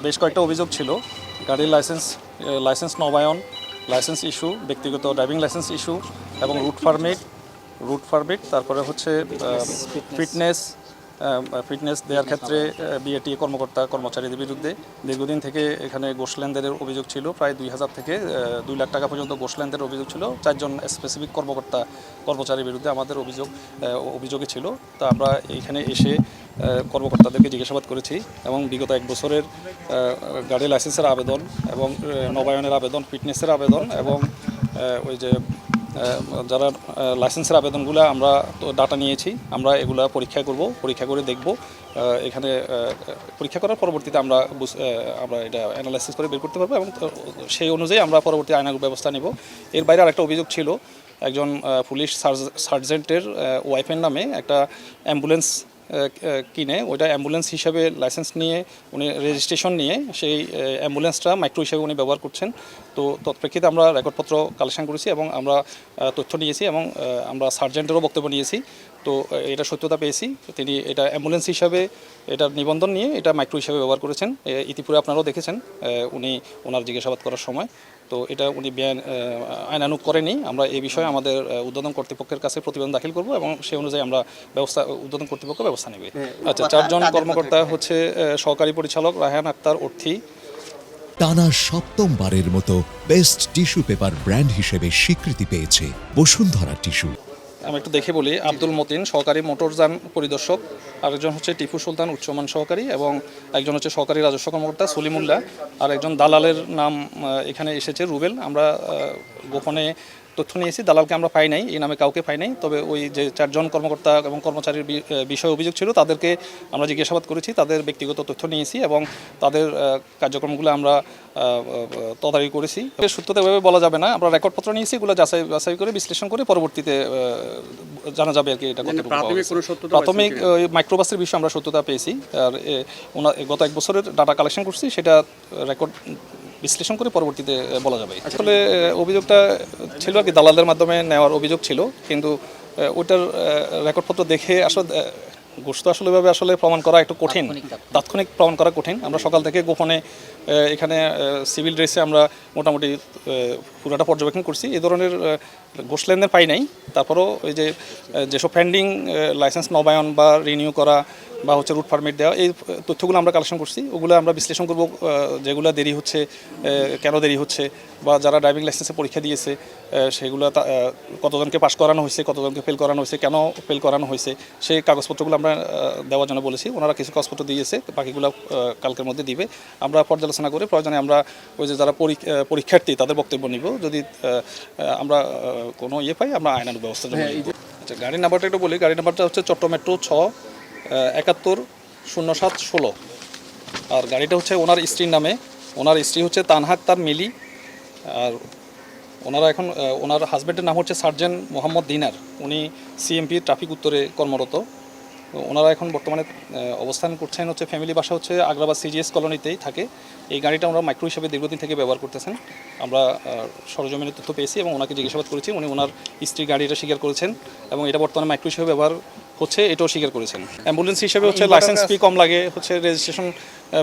বেশ কয়েকটা অভিযোগ ছিল। গাড়ির লাইসেন্স নবায়ন, লাইসেন্স ইস্যু, ব্যক্তিগত ড্রাইভিং লাইসেন্স ইস্যু এবং রুট পারমিট, তারপরে হচ্ছে ফিটনেস দেওয়ার ক্ষেত্রে বিএটি কর্মচারীদের বিরুদ্ধে দীর্ঘদিন থেকে এখানে ঘোষ লেনদেনের অভিযোগ ছিল। প্রায় 2000 থেকে 2 লাখ টাকা পর্যন্ত ঘোষ লেনদেনের অভিযোগ ছিল। 4 জন স্পেসিফিক কর্মচারীর বিরুদ্ধে আমাদের অভিযোগে ছিল। তা আমরা এইখানে এসে কর্মকর্তাদেরকে জিজ্ঞাসাবাদ করেছি এবং বিগত 1 বছরের গাড়ি লাইসেন্সের আবেদন এবং নবায়নের আবেদন, ফিটনেসের আবেদন এবং ওই যে যারা লাইসেন্সের আবেদনগুলো আমরা ডাটা নিয়েছি, আমরা এগুলা পরীক্ষা করে দেখব। এখানে পরীক্ষা করার পরবর্তীতে আমরা এটা অ্যানালাইসিস করে বের করতে পারবো এবং সেই অনুযায়ী আমরা পরবর্তী আইনানুগ ব্যবস্থা নেব। এর বাইরে আরেকটা অভিযোগ ছিল, একজন পুলিশ সার্জেন্টের ওয়াইফের নামে একটা অ্যাম্বুলেন্স কিনে ওইটা অ্যাম্বুলেন্স হিসাবে লাইসেন্স নিয়ে উনি রেজিস্ট্রেশন নিয়ে সেই অ্যাম্বুলেন্সটা মাইক্রো হিসাবে উনি ব্যবহার করছেন। তো তৎপ্রেক্ষিতে আমরা রেকর্ডপত্র কালেকশন করেছি এবং আমরা তথ্য নিয়েছি এবং আমরা সার্জেন্টেরও বক্তব্য নিয়েছি। তো এটা সত্যতা পেয়েছি, তিনি এটা অ্যাম্বুলেন্স হিসাবে এটার নিবন্ধন নিয়ে এটা মাইক্রো হিসাবে ব্যবহার করেছেন। ইতিপূর্বে আপনারাও দেখেছেন ওনার জিজ্ঞাসাবাদ করার সময়। তো এটা উনি আইনানুগ করেনি। আমরা এই বিষয়ে আমাদের ঊর্ধ্বতন কর্তৃপক্ষের কাছে প্রতিবেদন দাখিল করব এবং সেই অনুযায়ী আমরা ঊর্ধ্বতন কর্তৃপক্ষ ব্যবস্থা নেবে। আচ্ছা, 4 জন কর্মকর্তা হচ্ছে সহকারী পরিচালক রায়হান আক্তার অর্থী। টানা 7ম-বারের মতো বেস্ট টিস্যু পেপার ব্র্যান্ড হিসেবে স্বীকৃতি পেয়েছে বসুন্ধরা টিস্যু। আমি একটু দেখে বলি। আব্দুল মতিন সহকারী মোটরযান পরিদর্শক, আরেকজন হচ্ছে টিপু সুলতান উচ্চমান সহকারী এবং একজন হচ্ছে সহকারী রাজস্ব কর্মকর্তা সলিমুল্লাহ, আর একজন দালালের নাম এখানে এসেছে রুবেল। আমরা গোপনে তথ্য নিয়েছি, দালালকে আমরা পাই নাই, এই নামে কাউকে পাই নাই। তবে ওই যে 4 জন কর্মকর্তা এবং কর্মচারীর বিষয়ে অভিযোগ ছিল তাদেরকে আমরা জিজ্ঞাসাবাদ করেছি, তাদের ব্যক্তিগত তথ্য নিয়েছি এবং তাদের কার্যক্রমগুলো আমরা তদারকি করেছি। সত্যতা এভাবে বলা যাবে না, আমরা রেকর্ডপত্র নিয়েছি, এগুলো যাচাই করে বিশ্লেষণ করে পরবর্তীতে জানা যাবে আর কি। এটা প্রাথমিক মাইক্রোবাসের বিষয়ে আমরা সত্যতা পেয়েছি। আর গত 1 বছরের ডাটা কালেকশন করছি, সেটা রেকর্ড বিশ্লেষণ করে পরবর্তীতে বলা যাবে। আসলে অভিযোগটা ছিল আর কি দালালদের মাধ্যমে নেওয়ার অভিযোগ ছিল, কিন্তু ওইটার রেকর্ডপত্র দেখে আসলে গোষ্ঠ আসলে প্রমাণ করা একটু কঠিন, তাৎক্ষণিক প্রমাণ করা কঠিন। আমরা সকাল থেকে গোপনে এখানে সিভিল ড্রেসে আমরা মোটামুটি পুরোটা পর্যবেক্ষণ করছি। এই ধরনের ঘোষ লেনদেন পাই নাই। তারপরও ওই যেসব পেন্ডিং লাইসেন্স নবায়ন বা রিনিউ করা বা হচ্ছে রুট পারমিট দেওয়া, এই তথ্যগুলো আমরা কালেকশন করছি। ওগুলো আমরা বিশ্লেষণ করব, যেগুলো দেরি হচ্ছে, কেন দেরি হচ্ছে, বা যারা ড্রাইভিং লাইসেন্সে পরীক্ষা দিয়েছে সেগুলো কতজনকে পাস করানো হয়েছে, কতজনকে ফেল করানো হয়েছে, কেন ফেল করানো হয়েছে, সেই কাগজপত্রগুলো আমরা দেওয়ার জন্য বলেছি। ওনারা কিছু কাগজপত্র দিয়েছে, বাকিগুলো কালকের মধ্যে দিবে। আমরা পর্যালোচনা করে প্রয়োজনে আমরা ওই যে যারা পরীক্ষার্থী তাদের বক্তব্য নিব, যদি আমরা কোনো পাই আমরা আইনানুগ ব্যবস্থা নেব। আচ্ছা, গাড়ির নাম্বারটা একটু বলি। গাড়ির নাম্বারটা হচ্ছে চট্টগ্রাম মেট্রো 6710716। আর গাড়িটা হচ্ছে ওনার স্ত্রীর নামে। ওনার স্ত্রী হচ্ছে তানহা আক্তার মিলি। আর ওনারা এখন ওনার হাজব্যান্ডের নাম হচ্ছে সার্জেন্ট মোহাম্মদ দিনার, উনি সিএমপি ট্রাফিক উত্তরে কর্মরত। ওনারা এখন বর্তমানে অবস্থান করছেন হচ্ছে ফ্যামিলি বাসা হচ্ছে আগ্রাবাদ সিজিএস কলোনিতেই থাকে। এই গাড়িটা আমরা মাইক্রো হিসেবে দীর্ঘদিন থেকে ব্যবহার করতেছেন। আমরা সরজমিনের তথ্য পেয়েছি এবং ওনাকে জিজ্ঞাসাবাদ করেছি। উনি ওনার স্ত্রী গাড়িটা স্বীকার করেছেন এবং এটা বর্তমানে মাইক্রো হিসেবে ব্যবহার হচ্ছে, এটাও স্বীকার করেছেন। অ্যাম্বুলেন্স হিসেবে হচ্ছে লাইসেন্স ফি কম লাগে, হচ্ছে রেজিস্ট্রেশন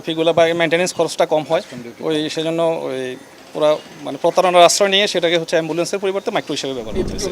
ফিগুলো বা মেনটেন্যান্স খরচটা কম হয়, সেজন্য ওরা প্রতারণার আশ্রয় নিয়ে সেটাকে হচ্ছে অ্যাম্বুলেন্সের পরিবর্তে মাইক্রো হিসেবে ব্যবহার করতেছে।